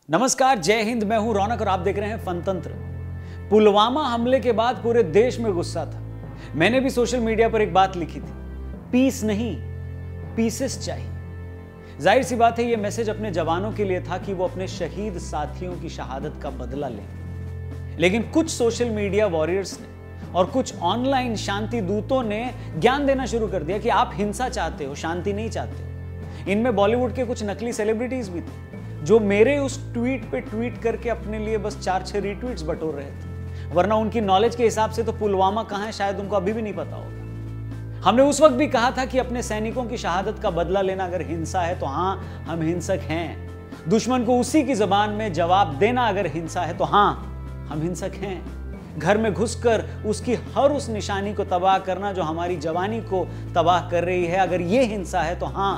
नमस्कार, जय हिंद। मैं हूं रौनक और आप देख रहे हैं फनतंत्र। पुलवामा हमले के बाद पूरे देश में गुस्सा था। मैंने भी सोशल मीडिया पर एक बात लिखी थी, पीस नहीं पीसेस चाहिए। जाहिर सी बात है, यह मैसेज अपने जवानों के लिए था कि वो अपने शहीद साथियों की शहादत का बदला लें। लेकिन कुछ सोशल मीडिया वॉरियर्स ने और कुछ ऑनलाइन शांति दूतों ने ज्ञान देना शुरू कर दिया कि आप हिंसा चाहते हो, शांति नहीं चाहते। इनमें बॉलीवुड के कुछ नकली सेलिब्रिटीज भी थे जो मेरे उस ट्वीट पे ट्वीट करके अपने लिए बस 4-6 रीट्वीट्स बटोर रहे थे, वरना उनकी नॉलेज के हिसाब से तो पुलवामा कहां है शायद उनको अभी भी नहीं पता होगा। हमने उस वक्त भी कहा था कि अपने सैनिकों की शहादत का बदला लेना अगर हिंसा है तो हां, हम हिंसक हैं। दुश्मन को उसी की जबान में जवाब देना अगर हिंसा है तो हां, हम हिंसक हैं। घर में घुसकर उसकी हर उस निशानी को तबाह करना जो हमारी जवानी को तबाह कर रही है, अगर ये हिंसा है तो हां,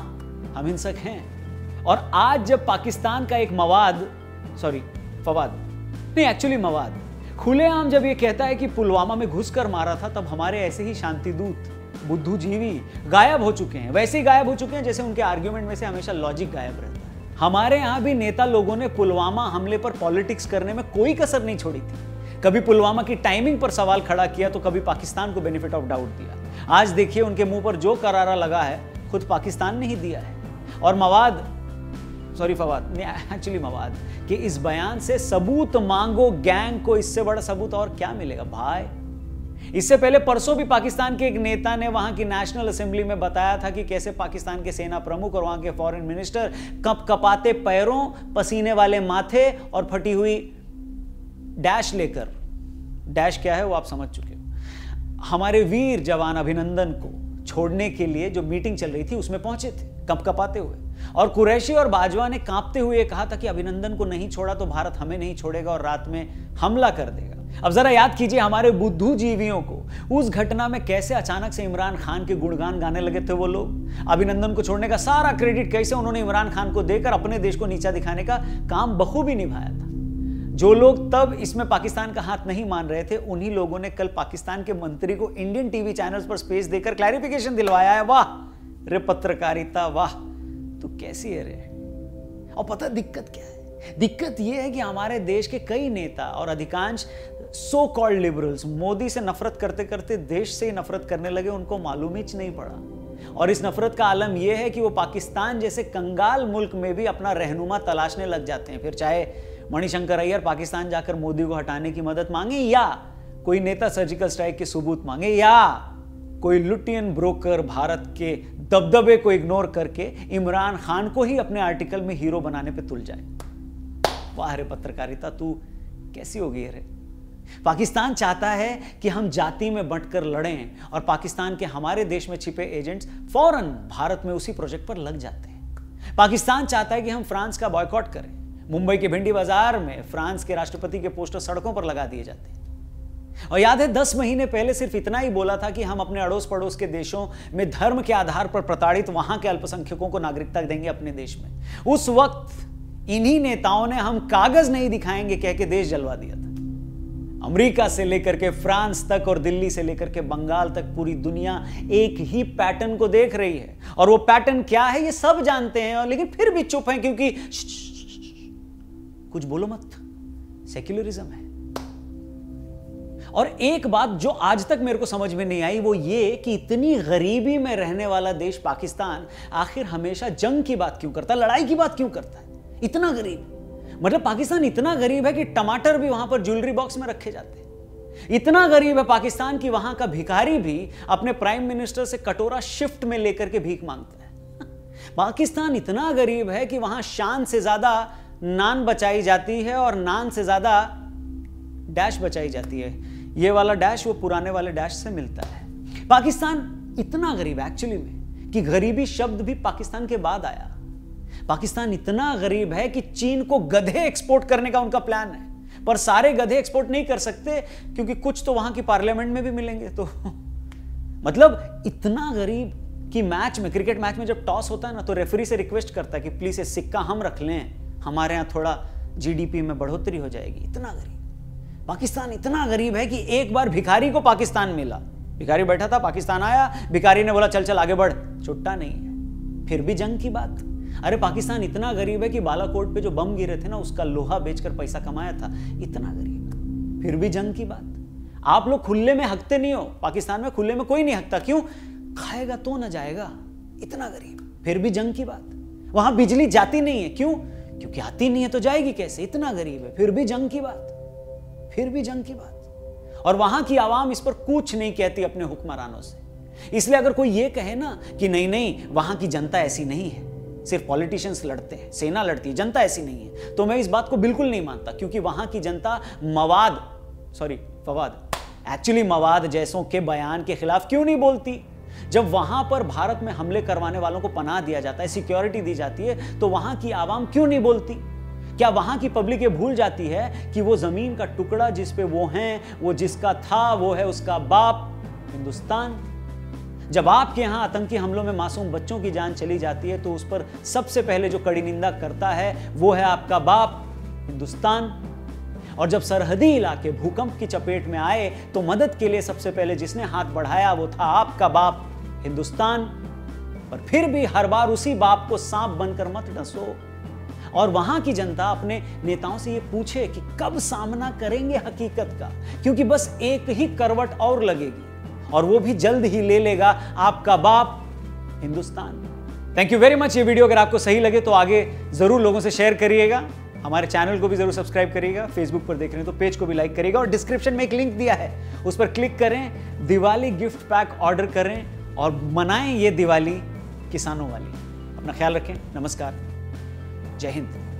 हम हिंसक हैं। और आज जब पाकिस्तान का एक मवाद खुलेआम जब ये कहता है कि पुलवामा में घुसकर मारा था, तब हमारे ऐसे ही शांति दूत बुद्धिजीवी गायब हो चुके हैं। वैसे ही गायब हो चुके हैं जैसे उनके आर्ग्यूमेंट में से हमेशा लॉजिक गायब रहता है। हमारे यहां भी नेता लोगों ने पुलवामा हमले पर पॉलिटिक्स करने में कोई कसर नहीं छोड़ी थी। कभी पुलवामा की टाइमिंग पर सवाल खड़ा किया तो कभी पाकिस्तान को बेनिफिट ऑफ डाउट दिया। आज देखिए उनके मुंह पर जो करारा लगा है खुद पाकिस्तान ने ही दिया है। और मवाद कि इस बयान से सबूत मांगो गैंग को, इससे बड़ा सबूत और क्या मिलेगा भाई। इससे पहले परसों भी पाकिस्तान के एक नेता ने वहां की नेशनल असेंबली में बताया था कि कैसे पाकिस्तान के सेना प्रमुख और वहां के फॉरेन मिनिस्टर कपकपाते पैरों, पसीने वाले माथे और फटी हुई डैश लेकर, डैश क्या है वो आप समझ चुके हो, हमारे वीर जवान अभिनंदन को छोड़ने के लिए जो मीटिंग चल रही थी उसमें पहुंचे थे कपकपाते हुए। और कुरैशी और बाजवा ने कांपते हुए कहा था कि अभिनंदन को नहीं छोड़ा तो भारत हमें नहीं छोड़ेगा और रात में हमला कर देगा। अब जरा याद कीजिए हमारे बुद्धूजीवियों को उस घटना में कैसे अचानक से इमरान खान के गुणगान गाने लगे थे वो लोग। अभिनंदन को छोड़ने का सारा क्रेडिट कैसे उन्होंने इमरान खान को देकर अपने देश को नीचा दिखाने का काम बखूबी निभाया था। जो लोग तब इसमें पाकिस्तान का हाथ नहीं मान रहे थे, उन्हीं लोगों ने कल पाकिस्तान के मंत्री को इंडियन टीवी चैनल्स पर स्पेस देकर क्लैरिफिकेशन दिलवाया है। वाह रे पत्रकारिता, वाह तू कैसी है रे। और पता दिक्कत क्या है? दिक्कत यह है कि हमारे देश के कई नेता और अधिकांश सो कॉल्ड लिबरल्स मोदी से नफरत करते करते देश से ही नफरत करने लगे, उनको मालूम ही नहीं पड़ा। और इस नफरत का आलम यह है कि वो पाकिस्तान जैसे कंगाल मुल्क में भी अपना रहनुमा तलाशने लग जाते हैं। फिर चाहे मणिशंकर अय्यर पाकिस्तान जाकर मोदी को हटाने की मदद मांगे, या कोई नेता सर्जिकल स्ट्राइक के सबूत मांगे, या कोई लुटियन ब्रोकर भारत के दबदबे को इग्नोर करके इमरान खान को ही अपने आर्टिकल में हीरो बनाने पे तुल जाए। वाह रे पत्रकारिता, तू कैसी होगी रे। पाकिस्तान चाहता है कि हम जाति में बंटकर लड़ें और पाकिस्तान के हमारे देश में छिपे एजेंट्स फौरन भारत में उसी प्रोजेक्ट पर लग जाते हैं। पाकिस्तान चाहता है कि हम फ्रांस का बॉयकॉट करें। मुंबई के भिंडी बाजार में फ्रांस के राष्ट्रपति के पोस्टर सड़कों पर लगा दिए जाते हैं। और याद है 10 महीने पहले सिर्फ इतना ही बोला था कि हम अपने अड़ोस पड़ोस के देशों में धर्म के आधार पर प्रताड़ित वहां के अल्पसंख्यकों को नागरिकता देंगे अपने देश में। उस वक्त इन्हीं नेताओं ने हम कागज नहीं दिखाएंगे कह के देश जलवा दिया था। अमेरिका से लेकर के फ्रांस तक और दिल्ली से लेकर के बंगाल तक पूरी दुनिया एक ही पैटर्न को देख रही है। और वो पैटर्न क्या है ये सब जानते हैं, लेकिन फिर भी चुप हैं क्योंकि कुछ बोलो मत, सेक्युलरिज्म है। और एक बात जो आज तक मेरे को समझ में नहीं आई वो ये कि इतनी गरीबी में रहने वाला देश पाकिस्तान आखिर हमेशा जंग की बात क्यों करता है, लड़ाई की बात क्यों करता है। इतना गरीब, मतलब पाकिस्तान इतना गरीब है कि टमाटर भी वहां पर ज्वेलरी बॉक्स में रखे जाते हैं। इतना गरीब है पाकिस्तान की वहां का भिखारी भी अपने प्राइम मिनिस्टर से कटोरा शिफ्ट में लेकर के भीख मांगता है। पाकिस्तान इतना गरीब है कि वहां शान से ज्यादा नान बचाई जाती है और नान से ज्यादा डैश बचाई जाती है। ये वाला डैश वो पुराने वाले डैश से मिलता है। पाकिस्तान इतना गरीब एक्चुअली में कि गरीबी शब्द भी पाकिस्तान के बाद आया। पाकिस्तान इतना गरीब है कि चीन को गधे एक्सपोर्ट करने का उनका प्लान है, पर सारे गधे एक्सपोर्ट नहीं कर सकते क्योंकि कुछ तो वहां की पार्लियामेंट में भी मिलेंगे। तो मतलब इतना गरीब कि मैच में, क्रिकेट मैच में जब टॉस होता है ना, तो रेफरी से रिक्वेस्ट करता है कि प्लीज ये सिक्का हम रख लें, हमारे यहां थोड़ा जीडीपी में बढ़ोतरी हो जाएगी। इतना गरीब पाकिस्तान, इतना गरीब है कि एक बार भिखारी को पाकिस्तान मिला, भिखारी बैठा था, पाकिस्तान आया, भिखारी ने बोला चल चल आगे बढ़, छुट्टा नहीं है। फिर भी जंग की बात। अरे पाकिस्तान इतना गरीब है कि बालाकोट पे जो बम गिरे थे ना, उसका लोहा बेचकर पैसा कमाया था। इतना गरीब, फिर भी जंग की बात। आप लोग खुले में हकते नहीं हो, पाकिस्तान में खुले में कोई नहीं हकता। क्यों? खाएगा तो ना जाएगा। इतना गरीब, फिर भी जंग की बात। वहां बिजली जाती नहीं है। क्यों? क्योंकि आती नहीं है तो जाएगी कैसे? इतना गरीब है, फिर भी जंग की बात, फिर भी जंग की बात। और वहां की आवाम इस पर कुछ नहीं कहती अपने हुक्मरानों से। इसलिए अगर कोई ये कहे ना कि नहीं नहीं वहां की जनता ऐसी नहीं है, सिर्फ पॉलिटिशियंस लड़ते हैं, सेना लड़ती है, जनता ऐसी नहीं है, तो मैं इस बात को बिल्कुल नहीं मानता। क्योंकि वहां की जनता मवाद जैसों के बयान के खिलाफ क्यों नहीं बोलती? जब वहां पर भारत में हमले करवाने वालों को पनाह दिया जाता है, सिक्योरिटी दी जाती है, तो वहां की आवाम क्यों नहीं बोलती? क्या वहां की पब्लिक ये भूल जाती है कि वो जमीन का टुकड़ा जिस पे वो हैं, वो जिसका था, वो है उसका बाप हिंदुस्तान। जब आपके यहां आतंकी हमलों में मासूम बच्चों की जान चली जाती है, तो उस पर सबसे पहले जो कड़ी निंदा करता है वो है आपका बाप हिंदुस्तान। और जब सरहदी इलाके भूकंप की चपेट में आए, तो मदद के लिए सबसे पहले जिसने हाथ बढ़ाया वो था आपका बाप हिंदुस्तान। पर फिर भी हर बार उसी बाप को सांप बनकर मत डसो। और वहां की जनता अपने नेताओं से ये पूछे कि कब सामना करेंगे हकीकत का, क्योंकि बस एक ही करवट और लगेगी और वो भी जल्द ही ले लेगा आपका बाप Hindustan. Thank you very much. ये वीडियो अगर आपको सही लगे तो आगे जरूर लोगों से शेयर करिएगा। हमारे चैनल को भी जरूर सब्सक्राइब करिएगा। फेसबुक पर देख रहे हैं तो पेज को भी लाइक करिएगा। और डिस्क्रिप्शन में एक लिंक दिया है, उस पर क्लिक करें, दिवाली गिफ्ट पैक ऑर्डर करें और मनाएं ये दिवाली किसानों वाली। अपना ख्याल रखें। नमस्कार, जय हिंद।